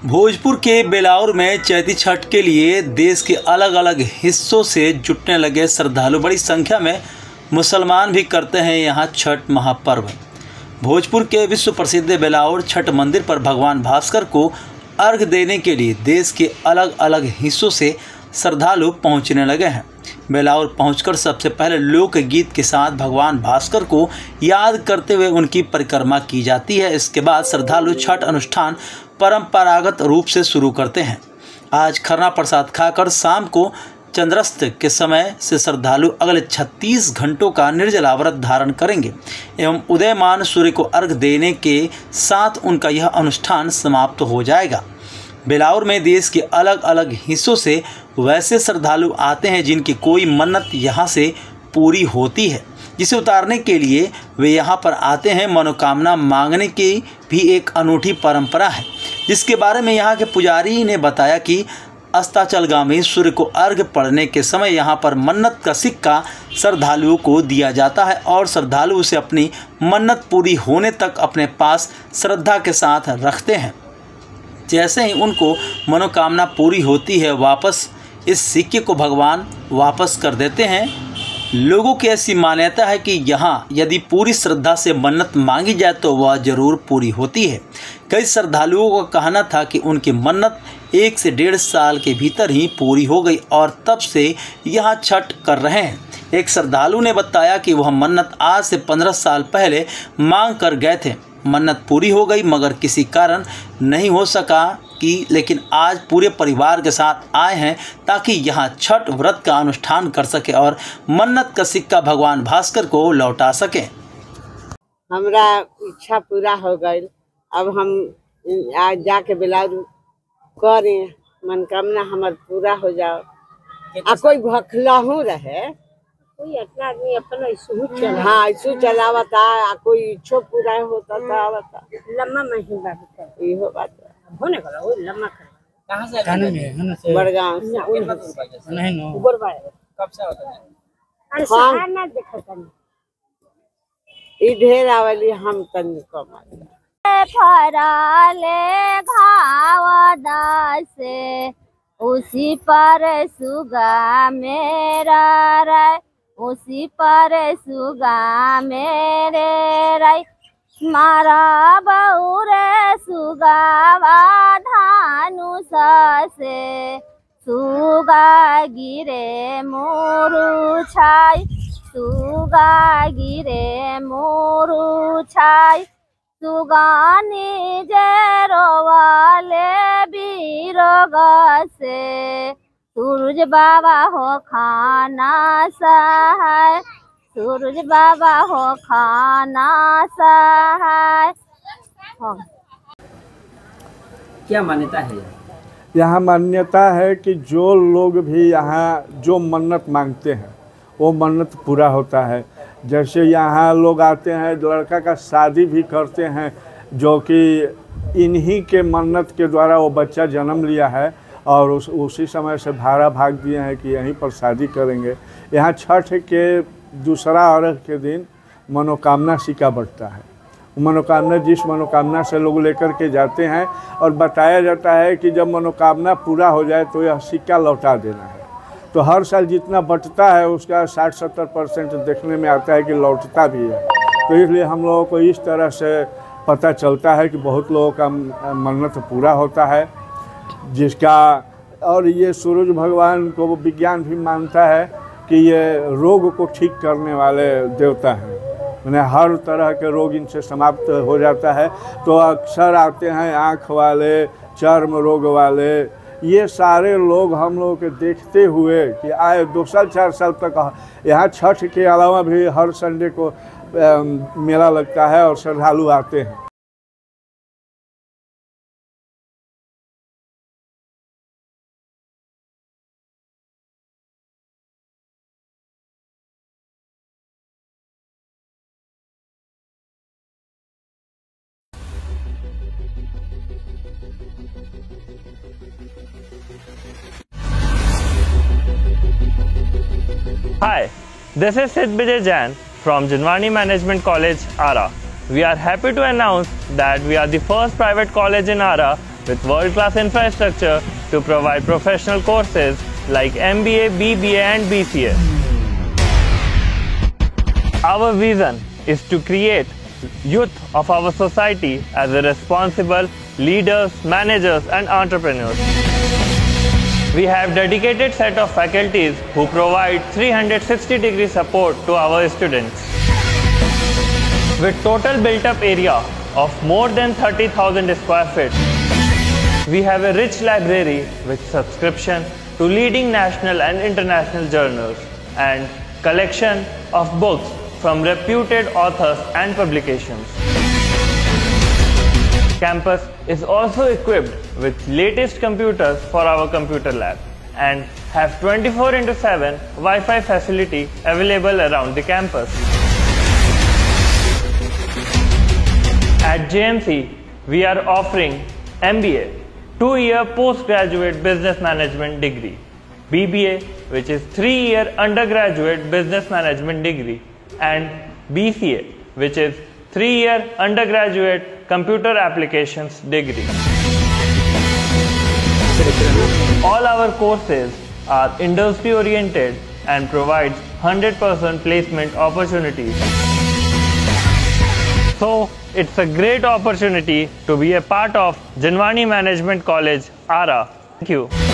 भोजपुर के बेलाउर में चैती छठ के लिए देश के अलग अलग हिस्सों से जुटने लगे श्रद्धालु बड़ी संख्या में मुसलमान भी करते हैं यहाँ छठ महापर्व। भोजपुर के विश्व प्रसिद्ध बेलाउर छठ मंदिर पर भगवान भास्कर को अर्घ देने के लिए देश के अलग अलग हिस्सों से श्रद्धालु पहुँचने लगे हैं। बेलाउर पहुंचकर सबसे पहले लोकगीत के साथ भगवान भास्कर को याद करते हुए उनकी परिक्रमा की जाती है। इसके बाद श्रद्धालु छठ अनुष्ठान परंपरागत रूप से शुरू करते हैं। आज खरना प्रसाद खाकर शाम को चंद्रास्त के समय से श्रद्धालु अगले 36 घंटों का निर्जला व्रत धारण करेंगे एवं उदयमान सूर्य को अर्घ देने के साथ उनका यह अनुष्ठान समाप्त हो जाएगा। बेलाउर में देश के अलग अलग हिस्सों से वैसे श्रद्धालु आते हैं जिनकी कोई मन्नत यहाँ से पूरी होती है, जिसे उतारने के लिए वे यहाँ पर आते हैं। मनोकामना मांगने की भी एक अनूठी परंपरा है, जिसके बारे में यहाँ के पुजारी ने बताया कि अस्ताचलगामी सूर्य को अर्घ पड़ने के समय यहाँ पर मन्नत का सिक्का श्रद्धालुओं को दिया जाता है और श्रद्धालु उसे अपनी मन्नत पूरी होने तक अपने पास श्रद्धा के साथ रखते हैं। जैसे ही उनको मनोकामना पूरी होती है, वापस इस सिक्के को भगवान वापस कर देते हैं। लोगों की ऐसी मान्यता है कि यहाँ यदि पूरी श्रद्धा से मन्नत मांगी जाए तो वह जरूर पूरी होती है। कई श्रद्धालुओं का कहना था कि उनकी मन्नत 1 से 1.5 साल के भीतर ही पूरी हो गई और तब से यहाँ छठ कर रहे हैं। एक श्रद्धालु ने बताया कि वह मन्नत आज से 15 साल पहले मांग कर गए थे। मन्नत पूरी हो गई मगर किसी कारण नहीं हो सका लेकिन आज पूरे परिवार के साथ आए हैं ताकि यहाँ छठ व्रत का अनुष्ठान कर सके और मन्नत का सिक्का भगवान भास्कर को लौटा सके। हमरा इच्छा पूरा हो गई। अब हम आज जाके बेलाउर करें, मनोकामना हमार पूरा हो जाओ। आ कोई भखलहू रहे, कोई अपना आदमी अपन ऐसू चला, हाँ ऐसू चलावता, आ कोई इच्छो पूरा होता था लम्मा महीना इहो बात होने वाला वो लम्मा कहां से कानून में बड़गांव से नहीं नो ऊपर बाय कब से होता है अरे सहार ना देखता ई ढेर आवली हम तन कम फराले घाव दासे उसी पर सुगा मेरा रे, उसी पर सुगा मेरे रे। मारा बउरे सुगावा धानु से सुगा गिरे मोरू छाई, सुगा गिरे मोरू छाई। सुगानी जे रोवाले बीरोग से सूरज बाबा हो खाना सहाय, सूरज बाबा हो खाना सहाय। क्या मान्यता है? यहाँ मान्यता है कि जो लोग भी यहाँ जो मन्नत मांगते हैं वो मन्नत पूरा होता है। जैसे यहाँ लोग आते हैं, लड़का का शादी भी करते हैं जो कि इन्हीं के मन्नत के द्वारा वो बच्चा जन्म लिया है और उसी समय से भाड़ा भाग दिए हैं कि यहीं पर शादी करेंगे। यहाँ छठ के दूसरा अर्घ के दिन मनोकामना सिक्का बढ़ता है। मनोकामना जिस मनोकामना से लोग लेकर के जाते हैं और बताया जाता है कि जब मनोकामना पूरा हो जाए तो यह सिक्का लौटा देना है। तो हर साल जितना बटता है उसका 60-70% देखने में आता है कि लौटता भी है। तो इसलिए हम लोगों को इस तरह से पता चलता है कि बहुत लोगों का मन्नत पूरा होता है जिसका। और ये सूरज भगवान को विज्ञान भी मानता है कि ये रोग को ठीक करने वाले देवता हैं, मैंने हर तरह के रोग इनसे समाप्त हो जाता है। तो अक्सर आते हैं आँख वाले, चर्म रोग वाले, ये सारे लोग हम लोगों के देखते हुए कि आए 2 साल 4 साल तक यहाँ छठ के अलावा भी हर संडे को मेला लगता है और श्रद्धालु आते हैं। Hi, this is Sid Vijay Jain from Jinwani Management College, Ara. We are happy to announce that we are the first private college in Ara with world-class infrastructure to provide professional courses like MBA, BBA and BCA. Our vision is to create youth of our society as a responsible leaders, managers and entrepreneurs. We have dedicated set of faculties who provide 360-degree support to our students. With total built-up area of more than 30,000 square feet, we have a rich library with subscription to leading national and international journals and collection of books from reputed authors and publications. Campus is also equipped with latest computers for our computer lab and have 24/7 Wi-Fi facility available around the campus. At JMC, we are offering MBA, 2-year postgraduate business management degree, BBA, which is 3-year undergraduate business management degree, and BCA, which is 3-year undergraduate computer applications degree. All our courses are industry oriented and provides 100% placement opportunities. So it's a great opportunity to be a part of Jinwani Management College, ARA. Thank you.